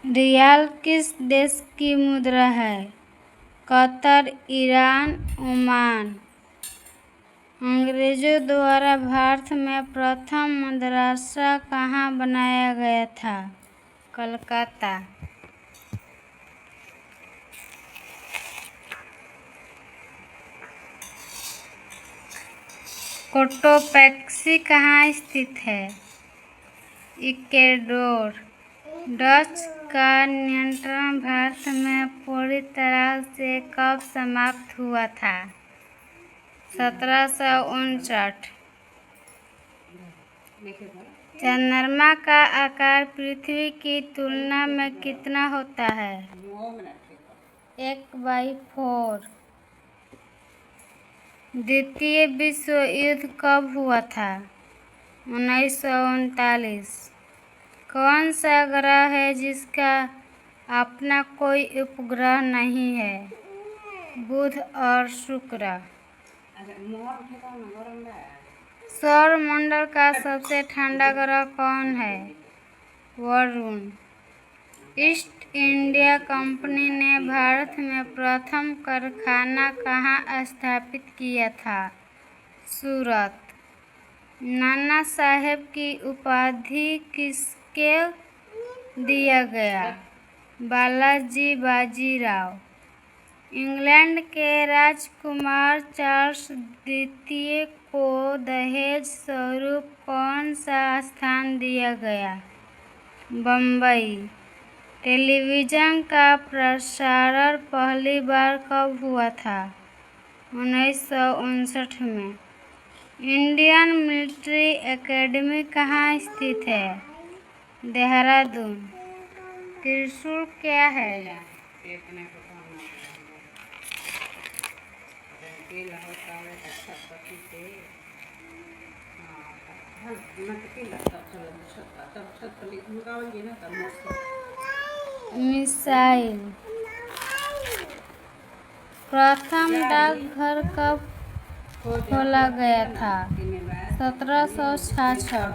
रियाल किस देश की मुद्रा है? Qatar, Iran, Oman. अंग्रेजों द्वारा भारत में प्रथम मदरसा कहाँ बनाया गया था? कलकत्ता। कोटोपैक्सी कहाँ स्थित है? इक्वाडोर। डच का नियंत्रण भारत में पूरी तरह से कब समाप्त हुआ था? 1759। चंद्रमा का आकार पृथ्वी की तुलना में कितना होता है? 1/4। द्वितीय विश्व युद्ध कब हुआ था? 1939। कौन सा ग्रह है जिसका अपना कोई उपग्रह नहीं है? बुध और शुक्र। सौरमंडल का सबसे ठंडा ग्रह कौन है? वरुण। ईस्ट इंडिया कंपनी ने भारत में प्रथम कारखाना कहाँ स्थापित किया था? सूरत। नाना साहेब की उपाधि किसके दिया गया? बालाजी बाजीराव। इंग्लैंड के राजकुमार चार्ल्स द्वितीय को दहेज स्वरूप कौन सा स्थान दिया गया? बम्बई। टेलीविज़न का प्रसारण पहली बार कब हुआ था? 1959 में। इंडियन मिलिट्री एकेडमी कहाँ स्थित है? देहरादून। त्रिशूल क्या है? मिसाइल। प्रथम डाकघर कब खोला गया था? 1766।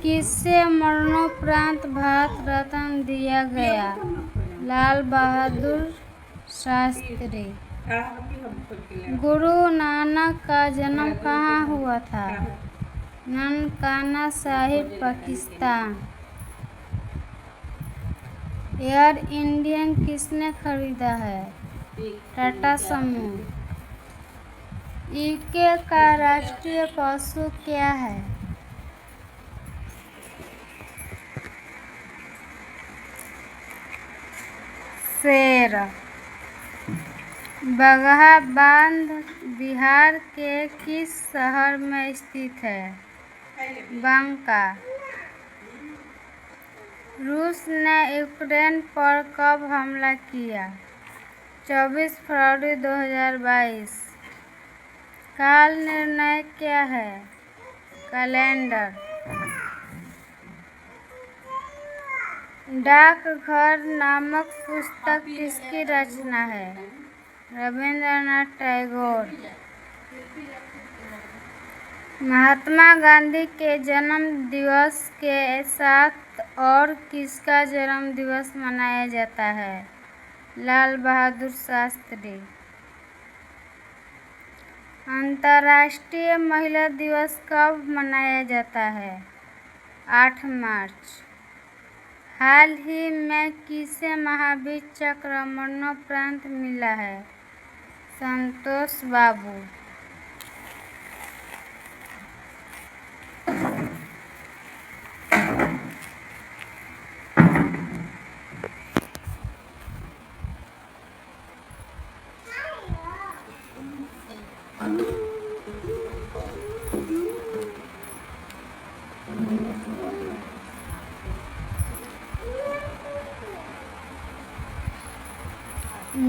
किसे मरणोपरांत भारत रत्न दिया गया? लाल बहादुर शास्त्री। गुरु नानक का जन्म कहाँ हुआ था? ननकाना साहिब, पाकिस्तान। एयर इंडिया किसने खरीदा है? टाटा समूह। यूके का राष्ट्रीय पशु क्या है? शेर। बगहा बांध बिहार के किस शहर में स्थित है? बांका। रूस ने यूक्रेन पर कब हमला किया? 24 फरवरी 2022। काल निर्णय क्या है? कैलेंडर। डाकघर नामक पुस्तक किसकी रचना है? रविंद्रनाथ टैगोर। महात्मा गांधी के जन्म दिवस के साथ और किसका जन्म दिवस मनाया जाता है? लाल बहादुर शास्त्री। अंतर्राष्ट्रीय महिला दिवस कब मनाया जाता है? 8 मार्च। हाल ही में किसे महावीर चक्र मरणोपरांत मिला है? संतोष बाबू।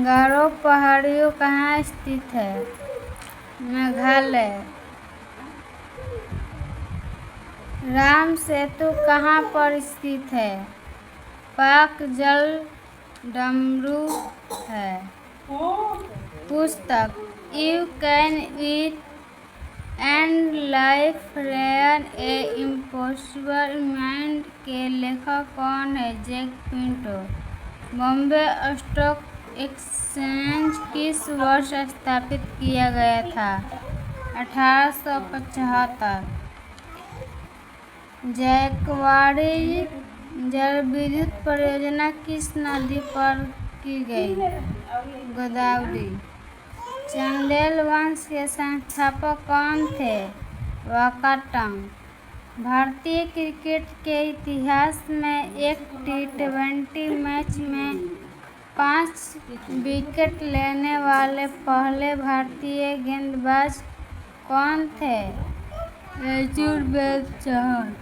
गारो पहाड़ियों कहाँ स्थित है? मेघालय। राम सेतु कहाँ पर स्थित है? पाक जल डमरू है। पुस्तक you can eat and life rare a impossible event के लेखक कौन है? Jack Pinto. Bombay stock exchange किस वर्ष स्थापित किया गया था? 1875। जायकवाड़ी जलविद्युत परियोजना किस नदी पर की गई? गोदावरी। चंदेल वंश के संस्थापक कौन थे? वाकाटक। भारतीय क्रिकेट के इतिहास में एक T20 मैच में 5 विकेट लेने वाले पहले भारतीय गेंदबाज कौन थे? यजुर्वेद चहल।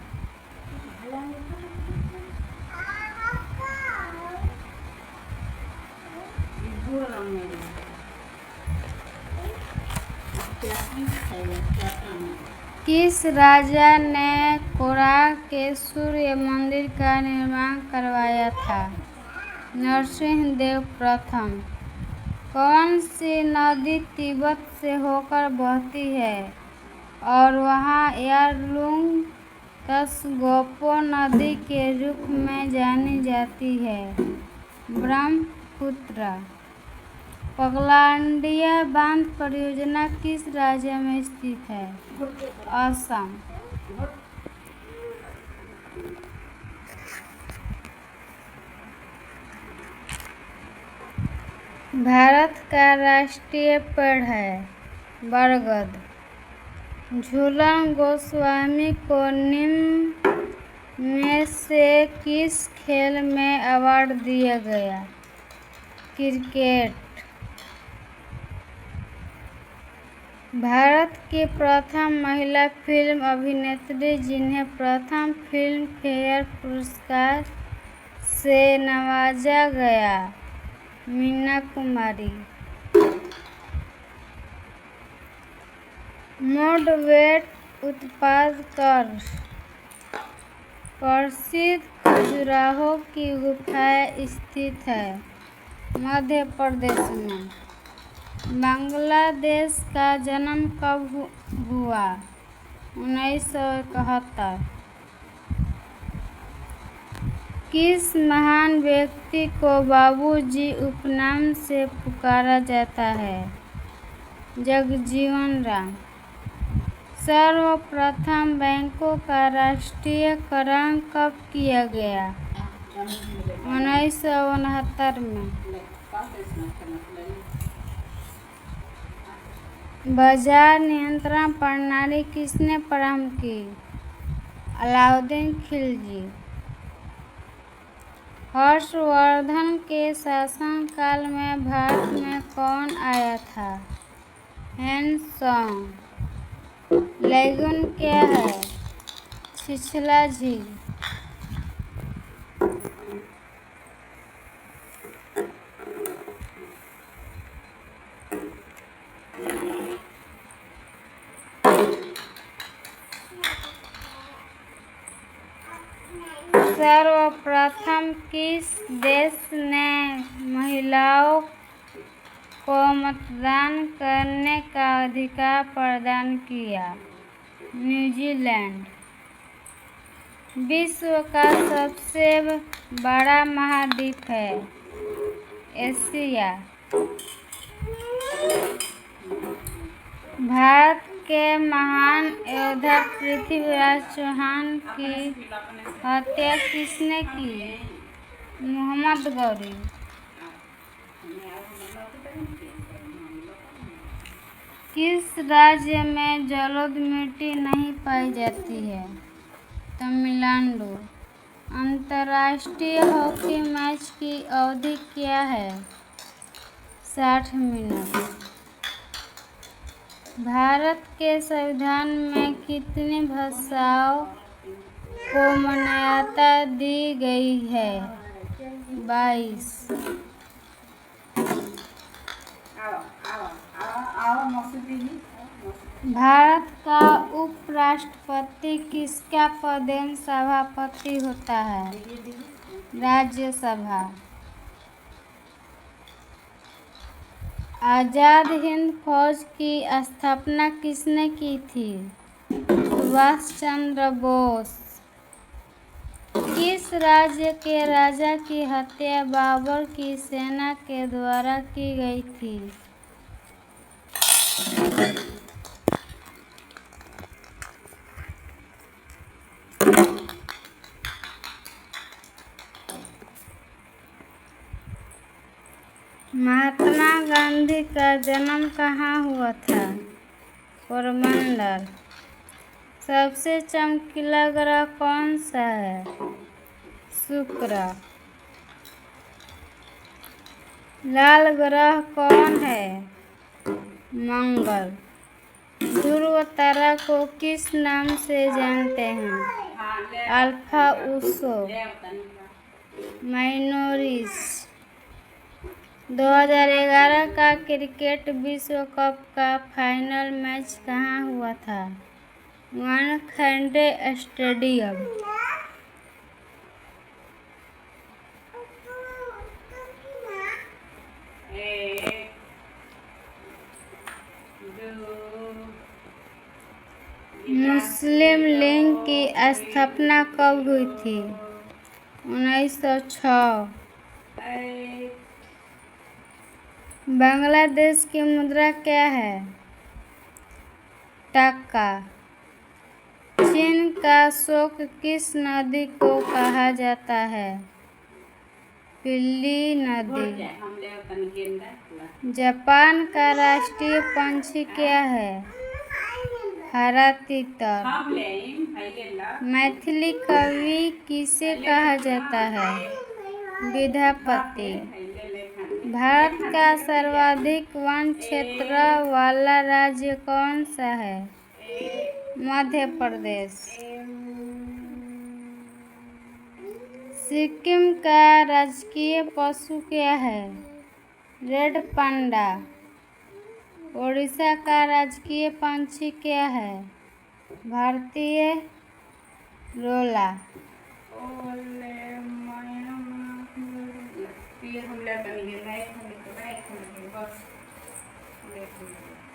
किस राजा ने कोणार्क के सूर्य मंदिर का निर्माण करवाया था? नरसिंह देव प्रथम। कौन सी नदी तिब्बत से होकर बहती है और वहाँ यारलुंग त्सोग्पो नदी के रूप में जानी जाती है? ब्रह्मपुत्र। पगलांडिया बांध परियोजना किस राज्य में स्थित है? असम। भारत का राष्ट्रीय पेड़ है? बरगद। झूलन गोस्वामी को निम्न में से किस खेल में अवार्ड दिया गया? क्रिकेट। भारत की प्रथम महिला फिल्म अभिनेत्री जिन्हें प्रथम फिल्म फेयर पुरस्कार से नवाजा गया? मीना कुमारी। मोडवेट उत्पाद कर प्रसिद्ध खजुराहो की गुफाएं स्थित है? मध्य प्रदेश में। बांग्लादेश का जन्म कब हुआ? 1971। किस महान व्यक्ति को बाबूजी उपनाम से पुकारा जाता है? जगजीवन राम। सर्वप्रथम बैंकों का राष्ट्रीयकरण कब किया गया? 1969 में। बाजार नियंत्रण प्रणाली किसने प्रारंभ की? अलाउद्दीन खिलजी। हर्षवर्धन के शासनकाल में भारत में कौन आया था? ह्वेन-त्सांग। लैगून क्या है? छिछला झील। सर्वप्रथम किस देश ने महिलाओं को मतदान करने का अधिकार प्रदान किया? न्यूजीलैंड। विश्व का सबसे बड़ा महाद्वीप है? एशिया। भारत के महान योद्धा पृथ्वीराज चौहान की हत्या किसने की? मोहम्मद गौरी। किस राज्य में जलोढ़ मिट्टी नहीं पाई जाती है? तमिलनाडु। अंतर्राष्ट्रीय हॉकी मैच की अवधि क्या है? 60 मिनट। भारत के संविधान में कितनी भाषाओं को मान्यता दी गई है? 22। भारत का उपराष्ट्रपति किसका पदेन सभापति होता है? राज्यसभा। आज़ाद हिंद फौज की स्थापना किसने की थी? सुभाष चंद्र बोस। किस राज्य के राजा की हत्या बाबर की सेना के द्वारा की गई थी? महात्मा गांधी का जन्म कहाँ हुआ था? पोरबंदर। सबसे चमकीला ग्रह कौन सा है? शुक्र। लाल ग्रह कौन है? मंगल। ध्रुव तारा को किस नाम से जानते हैं? अल्फा उर्सो माइनोरिस। 2011 का क्रिकेट विश्व कप का फाइनल मैच कहाँ हुआ था? वानखेड़े स्टेडियम। मुस्लिम लीग की स्थापना कब हुई थी? 1906। बांग्लादेश की मुद्रा क्या है? टका। चीन का शोक किस नदी को कहा जाता है? पीली नदी। जापान का राष्ट्रीय पंछी क्या है? हरा तीतर। मैथिली कवि किसे कहा जाता है? विद्यापति। भारत का सर्वाधिक वन क्षेत्र वाला राज्य कौन सा है? मध्य प्रदेश। सिक्किम का राजकीय पशु क्या है? Red panda. उड़ीसा का राजकीय पंछी क्या है? भारतीय रोला।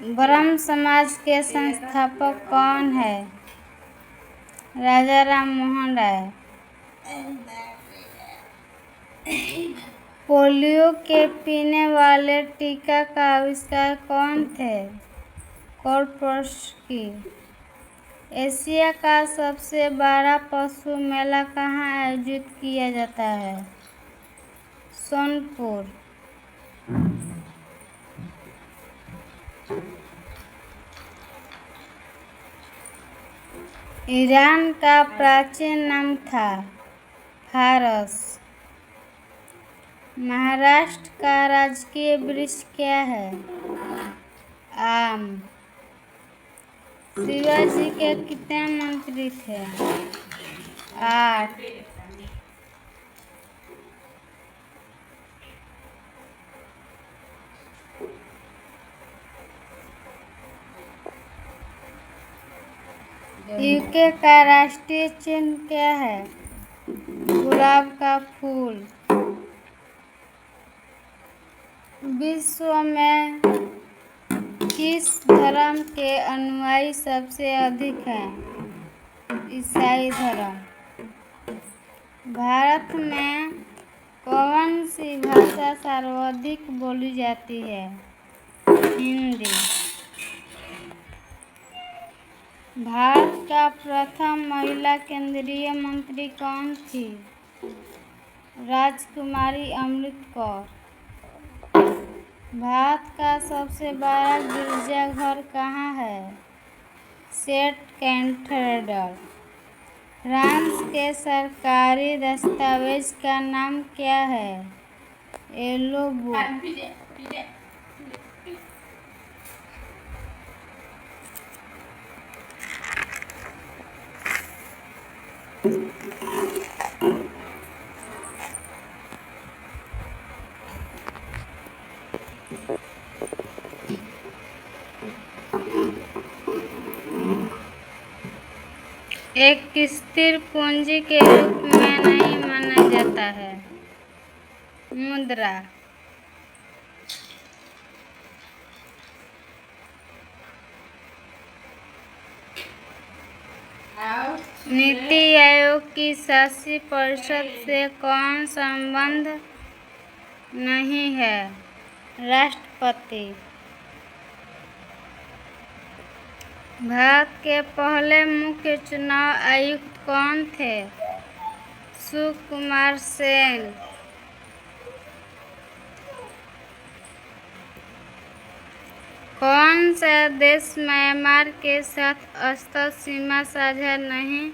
ब्रह्म समाज के संस्थापक कौन है? राजा राम मोहन राय। पोलियो के पीने वाले टीका का आविष्कार कौन थे? कोर्पस्की। एशिया का सबसे बड़ा पशु मेला कहाँ आयोजित किया जाता है? सोनपुर। ईरान का प्राचीन नाम था फारस। महाराष्ट्र का राजकीय वृक्ष क्या है? आम। शिवाजी के कितने मंत्री थे? 8। यूके का राष्ट्रीय चिन्ह क्या है? गुलाब का फूल। विश्व में किस धर्म के अनुयायी सबसे अधिक हैं? ईसाई धर्म। भारत में कौन सी भाषा सर्वाधिक बोली जाती है? हिंदी। भारत का प्रथम महिला केंद्रीय मंत्री कौन थी? राजकुमारी अमृत कौर। भारत का सबसे बड़ा गिरजाघर कहाँ है? Saint cathedral. फ्रांस के सरकारी दस्तावेज का नाम क्या है? Yellow book. एक स्थिर पूंजी के रूप में नहीं माना जाता है। मुद्रा। नीति आयोग की शासी परिषद से कौन संबंध नहीं है? राष्ट्रपति। भारत के पहले मुख्य चुनाव आयुक्त कौन थे? सुकुमार सेन। कौन सा देश म्यांमार के साथ स्थल सीमा साझा नहीं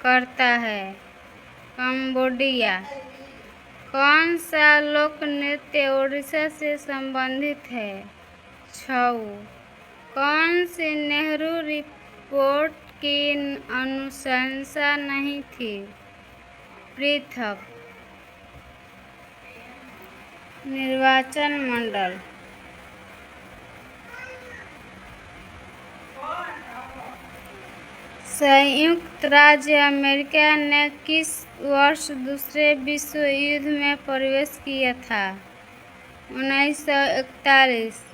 करता है? कंबोडिया। कौन सा लोक नृत्य उड़ीसा से संबंधित है? छऊ। कौन सी नेहरू रिपोर्ट की अनुशंसा नहीं थी? पृथक। निर्वाचन मंडल। संयुक्त राज्य अमेरिका ने किस वर्ष दूसरे विश्व युद्ध में प्रवेश किया था? 1941।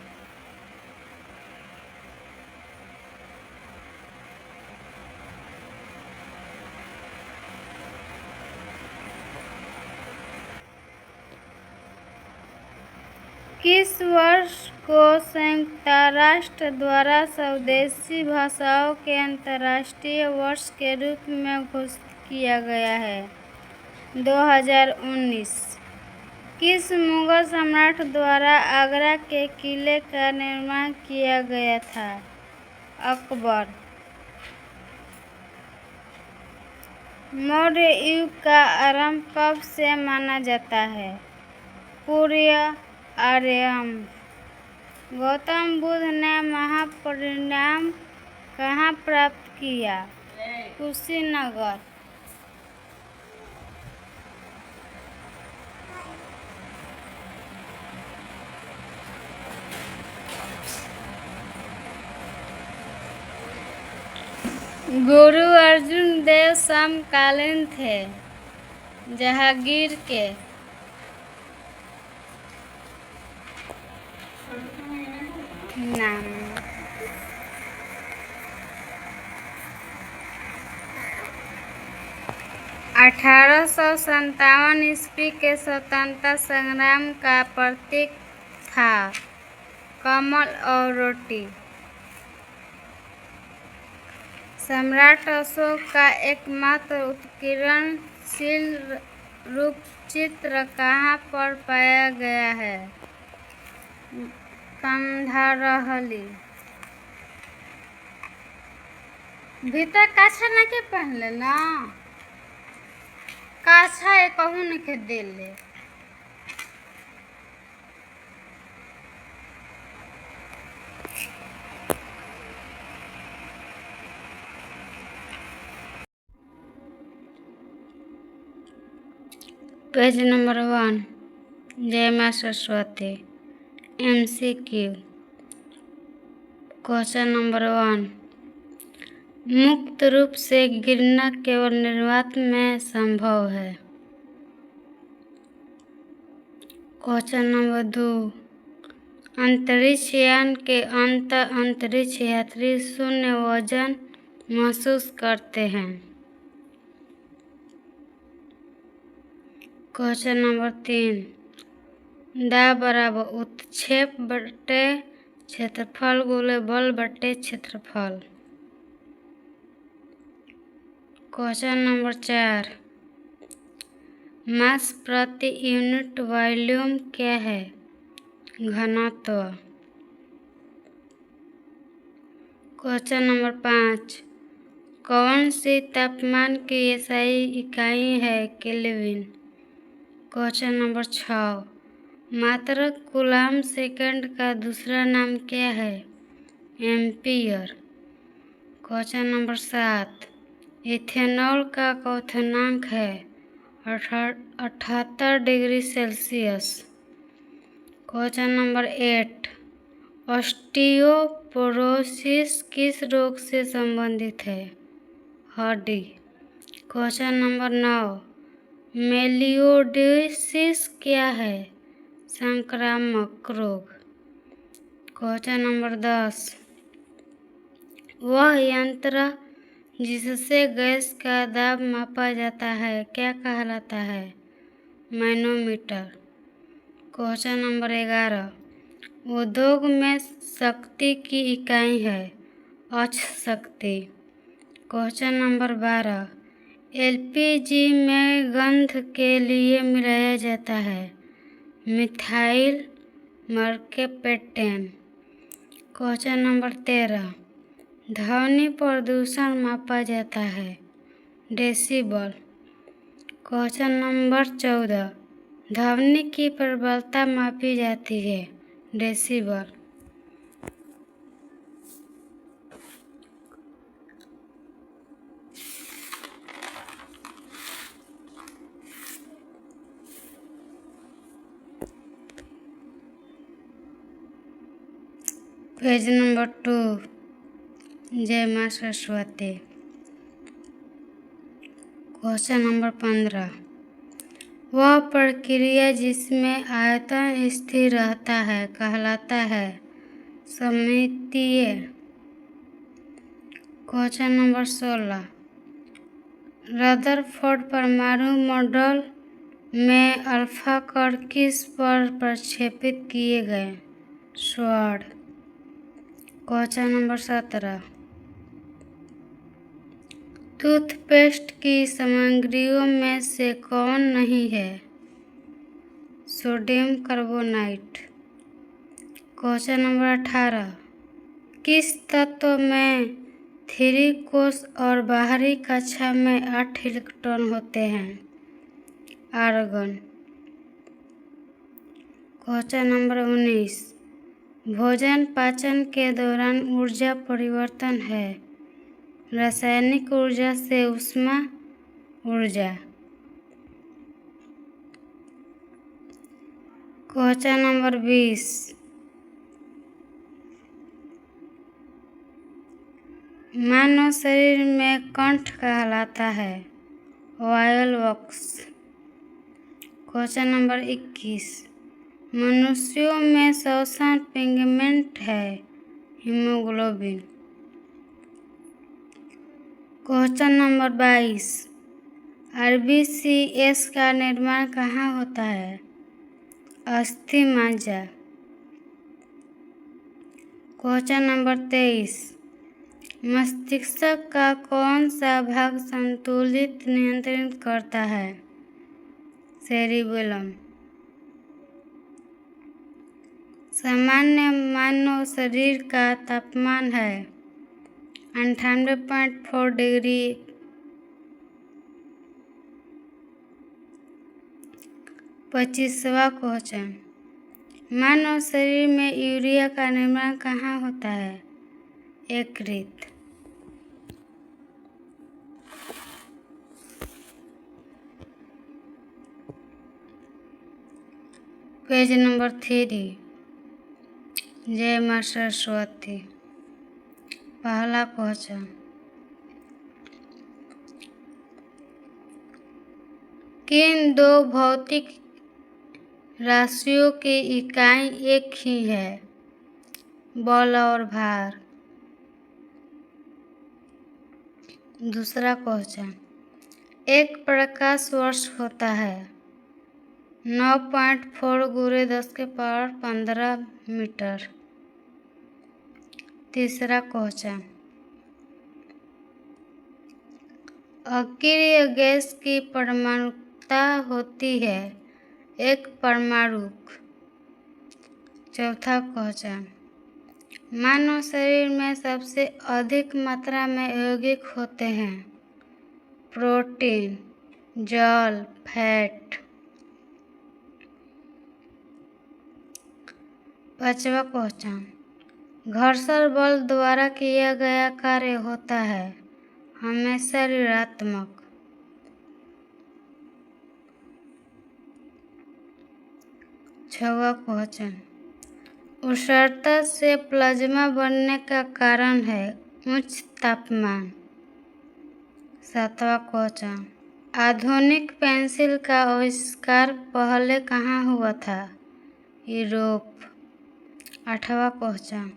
किस वर्ष को संयुक्त राष्ट्र द्वारा स्वदेशी भाषाओं के अंतर्राष्ट्रीय वर्ष के रूप में घोषित किया गया है? 2019। किस मुगल सम्राट द्वारा आगरा के किले का निर्माण किया गया था? अकबर। मौर्य युग का आरंभ कब से माना जाता है? पूर्व आर्यभट्ट। गौतम बुद्ध ने महापरिनिर्वाण कहाँ प्राप्त किया? कुशीनगर। गुरु अर्जुन देव समकालीन थे? जहांगीर के। नाम। 1857 ईस्वी के स्वतंत्रता संग्राम का प्रतीक था कमल और रोटी। सम्राट अशोक का एकमात्र उत्कीर्णशील रूप चित्र कहाँ पर पाया गया है? कंधारहली। भीतर काछा न के पहनले ना, काछा एक कहूँ न के देले। Page number 1। जय मां सरस्वती। MCQ। Question number 1। मुक्त रूप से गिरना केवल निर्वात में संभव है। Question number 2। अंतरिक्ष यान के अंतर अंतरिक्ष यात्री शून्य वजन महसूस करते हैं। Question number 3। दा बराबर उत्क्षेप बटे क्षेत्रफल गुणे बल बटे क्षेत्रफल। Question number 4। मास प्रति यूनिट वॉल्यूम क्या है? घनत्व। Question number 5। कौन सी तापमान की SI इकाई है? केल्विन। Question number 6। मात्रक कूलाम सेकंड का दूसरा नाम क्या है? एम्पीयर। Question number 7। इथेनॉल का क्वथनांक है 78 degree Celsius. Question number 8। Osteoporosis किस रोग से संबंधित है? हड्डी। Question number 9। मेलियोडोसिस क्या है? संक्रामक रोग। Question number 10। वह यंत्र जिससे गैस का दाब मापा जाता है क्या कहलाता है? मैनोमीटर। क्वेश्चन नंबर 11, उद्योग में शक्ति की इकाई है अक्ष शक्ति। क्वेश्चन नंबर 12, एलपीजी में गंध के लिए मिलाया जाता है मिथाइल मर्केपेंटेन। क्वेश्चन नंबर 13, ध्वनि प्रदूषण मापा जाता है डेसिबल। क्वेश्चन नंबर 14, ध्वनि की प्रबलता मापी जाती है डेसिबल। पेज नंबर 2, जय मां सरस्वती। क्वेश्चन नंबर 15, वह प्रक्रिया जिसमें आयतन स्थिर रहता है कहलाता है सममितीय। क्वेश्चन नंबर 16, रदरफोर्ड परमाणु मॉडल में अल्फा कण किस पर प्रक्षेपित किए गए? स्वर्ण। क्वेश्चन नंबर 17, टूथपेस्ट की सामग्रियों में से कौन नहीं है? Sodium carbonite. क्वेश्चन नंबर 18, किस तत्व में 3 कोश और बाहरी कक्षा में 8 इलेक्ट्रॉन होते हैं? आर्गन। क्वेश्चन नंबर 19, भोजन पाचन के दौरान ऊर्जा परिवर्तन है रासायनिक ऊर्जा से ऊष्मा ऊर्जा। क्वेश्चन नंबर 20, मानव शरीर में कंठ कहलाता है वायल वॉक्स। क्वेश्चन नंबर 21, मनुष्यों में श्वसन पिगमेंट है हीमोग्लोबिन। क्वेश्चन नंबर 22, आरबीसीएस का निर्माण कहाँ होता है? अस्थि मज्जा। क्वेश्चन नंबर 23, मस्तिष्क का कौन सा भाग संतुलित नियंत्रित करता है? सेरिबेलम। सामान्य मानव शरीर का तापमान है 98.4 डिग्री। 25वां क्वेश्चन, मानव शरीर में यूरिया का निर्माण कहाँ होता है? यकृत। पेज नंबर 3, जय मां सरस्वती। पहला क्वेश्चन, किन दो भौतिक राशियों की इकाई एक ही है? बल और भार। दूसरा क्वेश्चन, एक प्रकाश वर्ष होता है 9.4 × 10⁻15 मीटर। तीसरा क्वेश्चन, अक्रिय गैस की परमाणुकता होती है एक परमाणुक। चौथा क्वेश्चन, मानव शरीर में सबसे अधिक मात्रा में यौगिक होते हैं प्रोटीन, जल, फैट। पांचवा क्वेश्चन, घर्षण बल द्वारा किया गया कार्य होता है हमेशा ऋणात्मक। छठवां क्वेश्चन, उष्णता से प्लाज्मा बनने का कारण है उच्च तापमान। सातवां क्वेश्चन, आधुनिक पेंसिल का आविष्कार पहले कहाँ हुआ था? यूरोप। आठवां क्वेश्चन,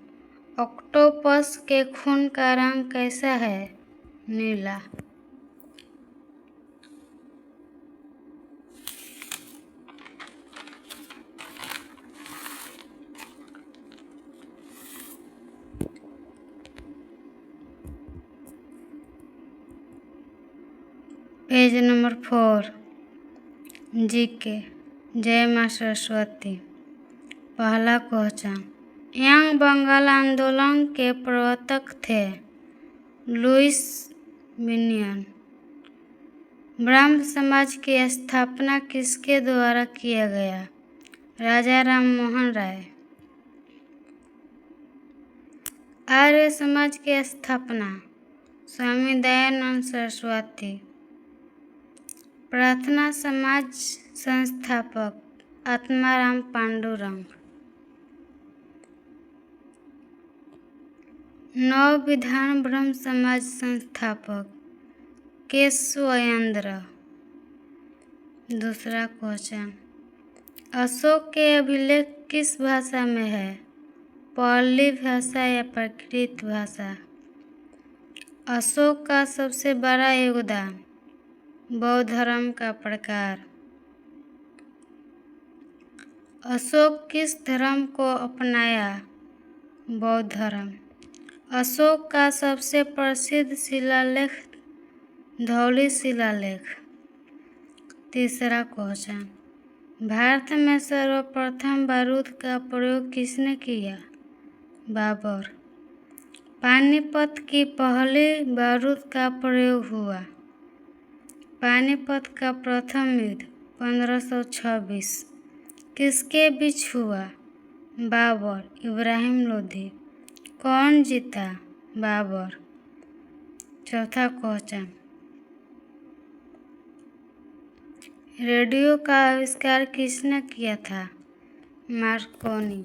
ऑक्टोपस के खून का रंग कैसा है? नीला। Page number 4 GK. जय माँ सरस्वती। पहला क्वेश्चन, यंग बंगाल आंदोलन के प्रवर्तक थे लुइस मिनियन। ब्राह्म समाज की स्थापना किसके द्वारा किया गया? राजा राम मोहन राय। आर्य समाज की स्थापना स्वामी दयानंद सरस्वती। प्रार्थना समाज संस्थापक आत्माराम पांडुरंग। नव विधान ब्रह्म समाज संस्थापक केशवचंद्र। दूसरा क्वेश्चन, अशोक के अभिलेख किस भाषा में है? पाली भाषा या प्राकृत भाषा? अशोक का सबसे बड़ा योगदान बौद्ध धर्म का प्रकार। अशोक किस धर्म को अपनाया? बौद्ध धर्म। अशोक का सबसे प्रसिद्ध शिलालेख धौली शिलालेख। तीसरा क्वेश्चन, भारत में सर्वप्रथम बारूद का प्रयोग किसने किया? बाबर। पानीपत की पहली बारूद का प्रयोग हुआ। पानीपत का प्रथम युद्ध 1526 किसके बीच हुआ? बाबर इब्राहिम लोधी। कौन जीता? बाबर। चौथा क्वेश्चन, रेडियो का आविष्कार किसने किया था? मार्कोनी।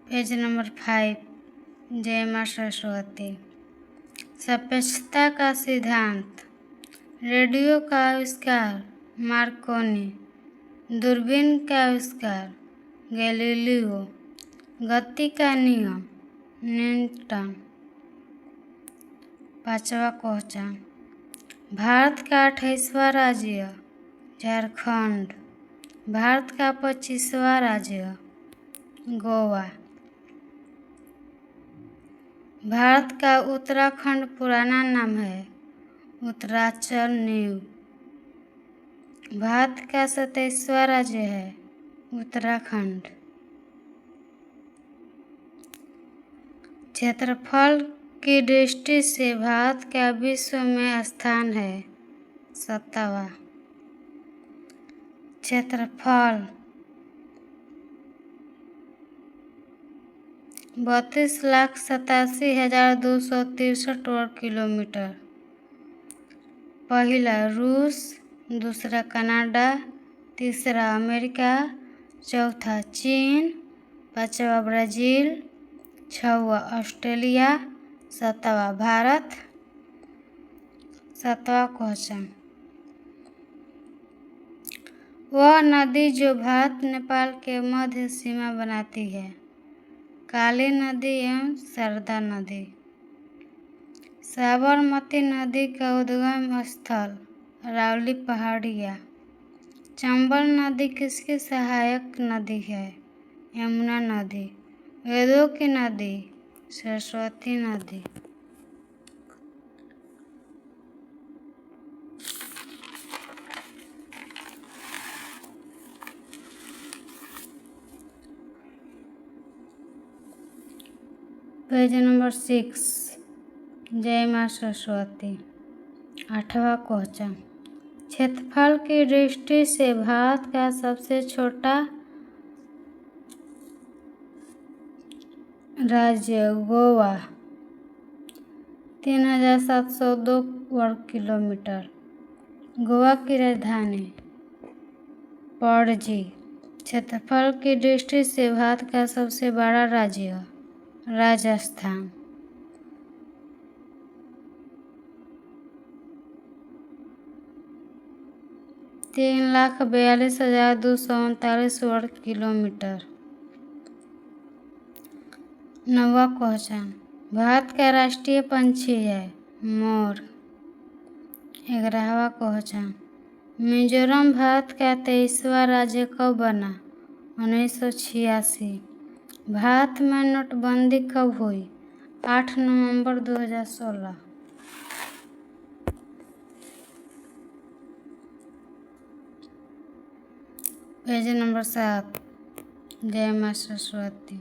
पेज नंबर 5 जय माँ सरस्वती। सापेक्षता का सिद्धांत। रेडियो का आविष्कार मार्कोनी। दूरबीन का आविष्कार गैलीलियो। गति का नियम न्यूटन। पांचवा क्वेश्चन, भारत का 28वां राज्य झारखंड। भारत का 25वां राज्य गोवा। भारत का उत्तराखंड पुराना नाम है उत्तरांचल न्यू। भारत का 27वां राज्य है उत्तराखंड। क्षेत्रफल की दृष्टि से भारत का विश्व में स्थान है 7वां। क्षेत्रफल 32,87,263 वर्ग किलोमीटर। पहला रूस, दूसरा कनाडा, तीसरा अमेरिका, चौथा चीन, पांचवा ब्राज़ील, छठवां ऑस्ट्रेलिया, सातवां भारत। 7वां क्वेश्चन, वह नदी जो भारत नेपाल के मध्य सीमा बनाती है? काली नदी एवं शारदा नदी। साबरमती नदी का उद्गम स्थल अरावली पहाड़ियाँ। चंबल नदी किसकी सहायक नदी है? यमुना नदी। वेदों की नदी सरस्वती नदी। पेज नंबर 6 जय माँ सरस्वती। 8वां क्वेश्चन, क्षेत्रफल की दृष्टि से भारत का सबसे छोटा राज्य गोवा 3,702 वर्ग किलोमीटर। गोवा की राजधानी पणजी। क्षेत्रफल की दृष्टि से भारत का सबसे बड़ा राज्य राजस्थान। तीन 3,42,239 वर्ग किलोमीटर। 9वां क्वेश्चन, भारत का राष्ट्रीय पंछी है? मोर। 11वां क्वेश्चन, मिजोरम भारत का 23वां राज्य कब बना? 1986। भारत में नोटबंदी कब हुई? 8 नवंबर 2016। पेज नंबर 7, जय मां सरस्वती।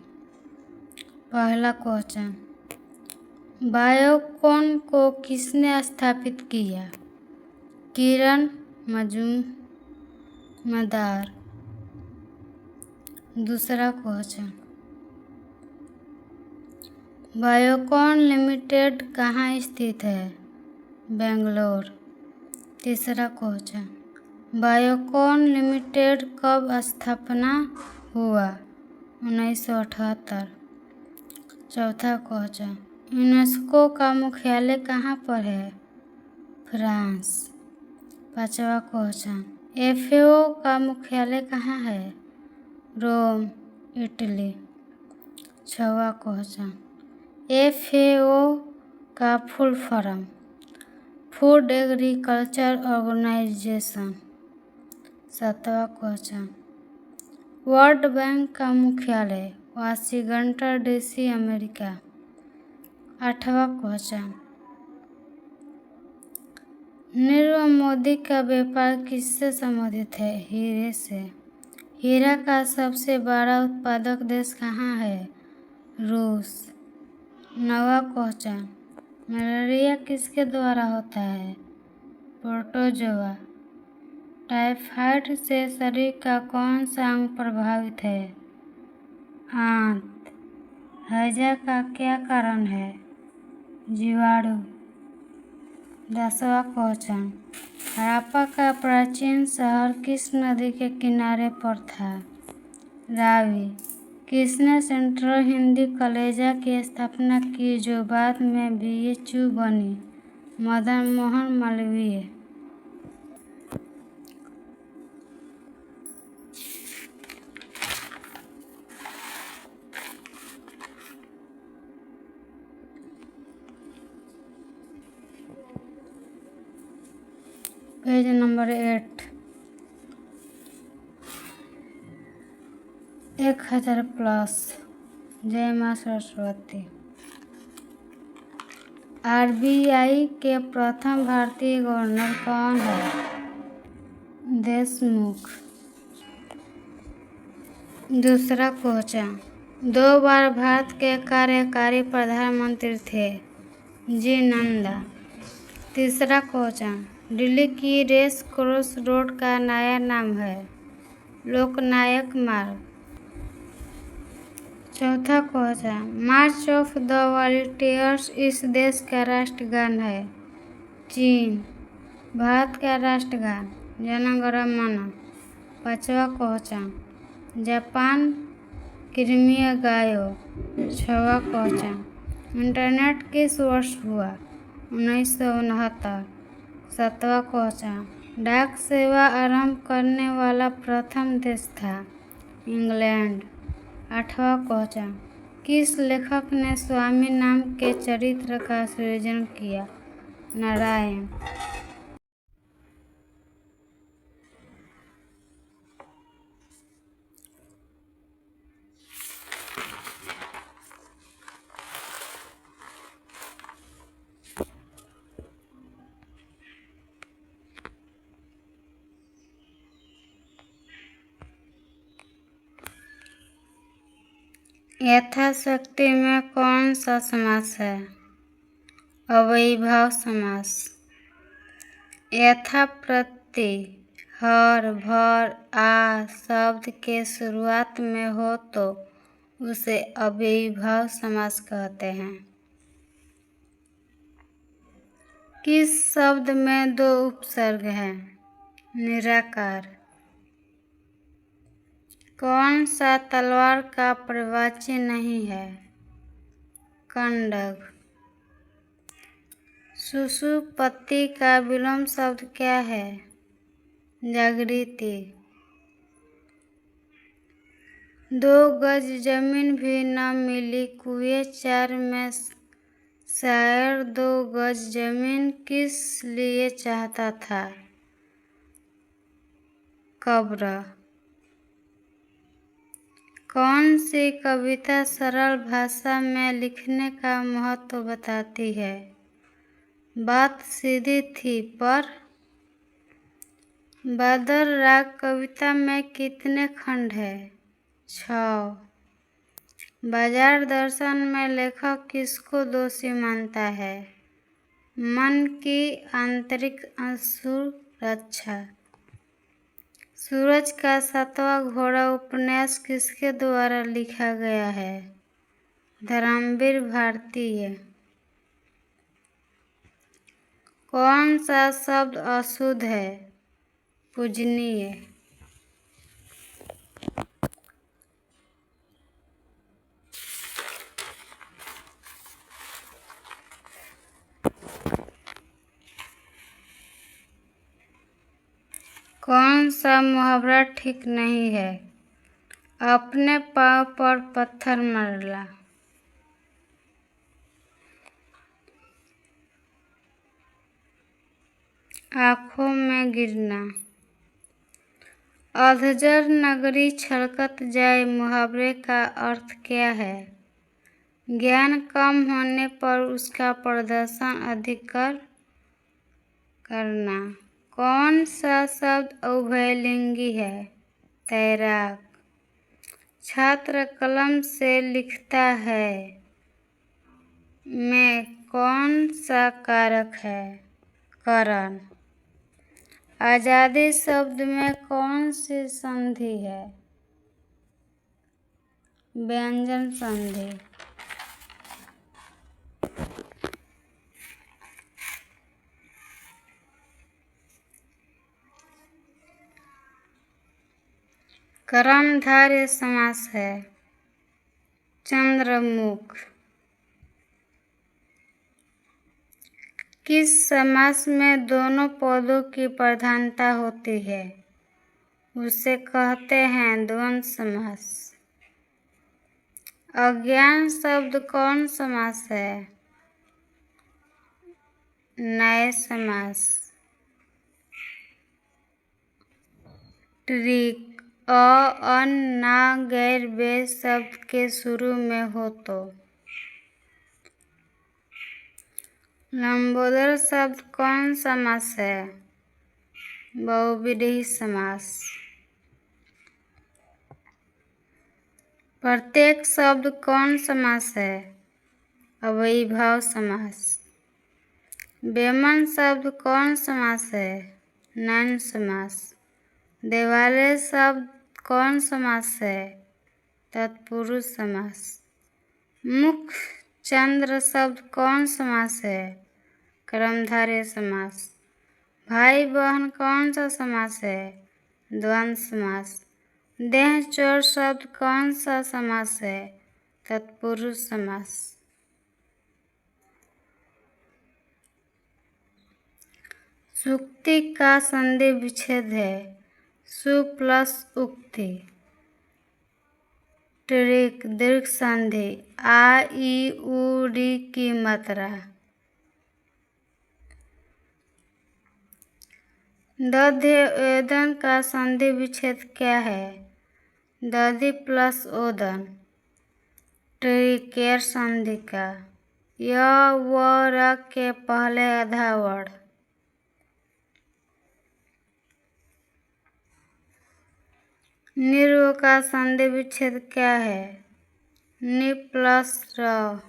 पहला क्वेश्चन, बायोकॉन को किसने स्थापित किया? किरण मजूमदार। दूसरा क्वेश्चन, बायोकॉन लिमिटेड कहाँ स्थित है? बेंगलोर। तीसरा क्वेश्चन, बायोकॉन लिमिटेड कब स्थापना हुआ? 1978। चौथा क्वेश्चन, यूनेस्को का मुख्यालय कहाँ पर है? फ्रांस। पांचवा क्वेश्चन, FAO का मुख्यालय कहाँ है? Rome, Italy. छठवां क्वेश्चन, FAO का full form? Food agriculture organisation. सातवां क्वेश्चन, वर्ल्ड बैंक का मुख्यालय? Washington DC, America. आठवां क्वेश्चन, नीरव मोदी का व्यापार किससे संबंधित है? हीरे से। हीरा का सबसे बड़ा उत्पादक देश कहाँ है? रूस। 9वां क्वेश्चन, मलेरिया किसके द्वारा होता है? प्रोटोजोआ। टाइफाइड से शरीर का कौन सा अंग प्रभावित है? आंत। हैजा का क्या कारण है? जीवाणु। 10वां क्वेश्चन, हड़प्पा का प्राचीन शहर किस नदी के किनारे पर था? रावी। किसने सेंट्रल हिंदी कॉलेज की स्थापना की जो बाद में BHU बनी? Madan Mohan Malviya. Page number 8, 1000 plus. जय मां सरस्वती। RBI के प्रथम भारतीय गवर्नर कौन है? देशमुख। दूसरा क्वेश्चन, 2 बार भारत के कार्यकारी प्रधानमंत्री थे? जी नंदा। तीसरा क्वेश्चन, दिल्ली की रेस कोर्स रोड का नया नाम है? लोकनायक मार्ग। चौथा question, March of the volunteers इस देश का राष्ट्रगान है? चीन। भारत का राष्ट्रगान? जन गण मन। पांचवा क्वेश्चन, जापान क्रीमिया गायो। छठवां क्वेश्चन, इंटरनेट किस वर्ष हुआ? 1969। सातवां क्वेश्चन, डाक सेवा आरंभ करने वाला प्रथम देश था? इंग्लैंड। आठवां क्वेश्चन, किस लेखक ने स्वामी नाम के चरित्र का सृजन किया? नारायण। यथाशक्ति में कौन सा समास है? अव्ययीभाव समास। यथा प्रति हर भर आ शब्द के शुरुआत में हो तो उसे अव्ययीभाव समास कहते हैं। किस शब्द में 2 उपसर्ग हैं? निराकार। कौन सा तलवार का पर्यायवाची नहीं है? कंडक। सुषुप्ति का विलोम शब्द क्या है? जागृति। 2 गज जमीन भी न मिली कुएं 4 में शायर 2 गज जमीन किस लिए चाहता था? कब्र। कौन सी कविता सरल भाषा में लिखने का महत्व बताती है? बात सीधी थी पर। बादल राग कविता में कितने खंड है? 6। बाजार दर्शन में लेखक किसको दोषी मानता है? मन की आंतरिक असुरक्षा। सूरज का 7वां घोड़ा उपन्यास किसके द्वारा लिखा गया है? धर्मवीर भारतीय। कौन सा शब्द अशुद्ध है? पूजनीय। कौन सा मुहावरा ठीक नहीं है? अपने पाँव पर पत्थर मरला। आँखों में गिरना। अधजल नगरी छलकत जाए मुहावरे का अर्थ क्या है? ज्ञान कम होने पर उसका प्रदर्शन अधिक करना। कौन सा शब्द उभयलिंगी है? तैराक। छात्र कलम से लिखता है में कौन सा कारक है? करण। आजादी शब्द में कौन सी संधि है? व्यंजन संधि। कर्मधारय समास है। चंद्रमुख। किस समास में दोनों पदों की प्रधानता होती है? उसे कहते हैं द्वंद्व समास। अज्ञान शब्द कौन समास है? नए समास। ट्रिक अन ना गैर बे शब्द के शुरू में हो तो। लंबोदर शब्द कौन समास है? बहुव्रीहि समास। प्रत्येक शब्द कौन समास है? अव्ययीभाव समास। वेमन शब्द कौन समास है? नैन समास। देवालय शब्द कौन समास है? तत्पुरुष समास। मुख चंद्र शब्द कौन समास है? कर्मधारय समास। भाई बहन कौन सा समास है? द्वंद्व समास। देह चोर शब्द कौन सा समास है? तत्पुरुष समास। सुक्ति का संधि विच्छेद है। सु प्लस उक्ति। ट्रिक दीर्घ संधि। आ ई उ री की मात्रा। दध्य वेदन का संधि विच्छेद क्या है? दधि प्लस ओदन। ट्रिकेर संधि का। य व र के पहले आधा वर्ण। निर्व का संधि विच्छेद क्या है? नि प्लस र।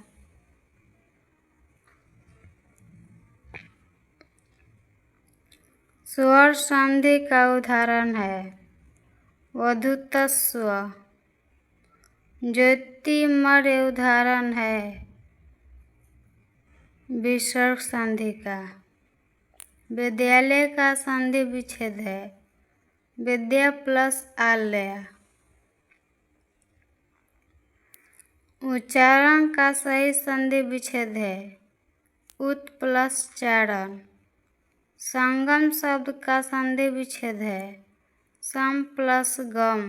स्वर संधि का उदाहरण है वधूतस्व। ज्योतिमर्य उदाहरण है विसर्ग संधि का। विद्यालय का संधि विच्छेद है विद्या प्लस आलय। उच्चारण का सही संधि विच्छेद है उत प्लस चारण। संगम शब्द का संधि विच्छेद है सम प्लस गम।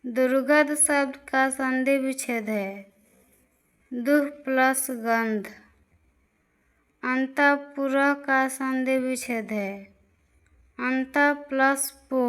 दुर्गंध शब्द का संधि विच्छेद है दुह प्लस गंध। अंतःपुर का संधि विच्छेद है अंत प्लस पु।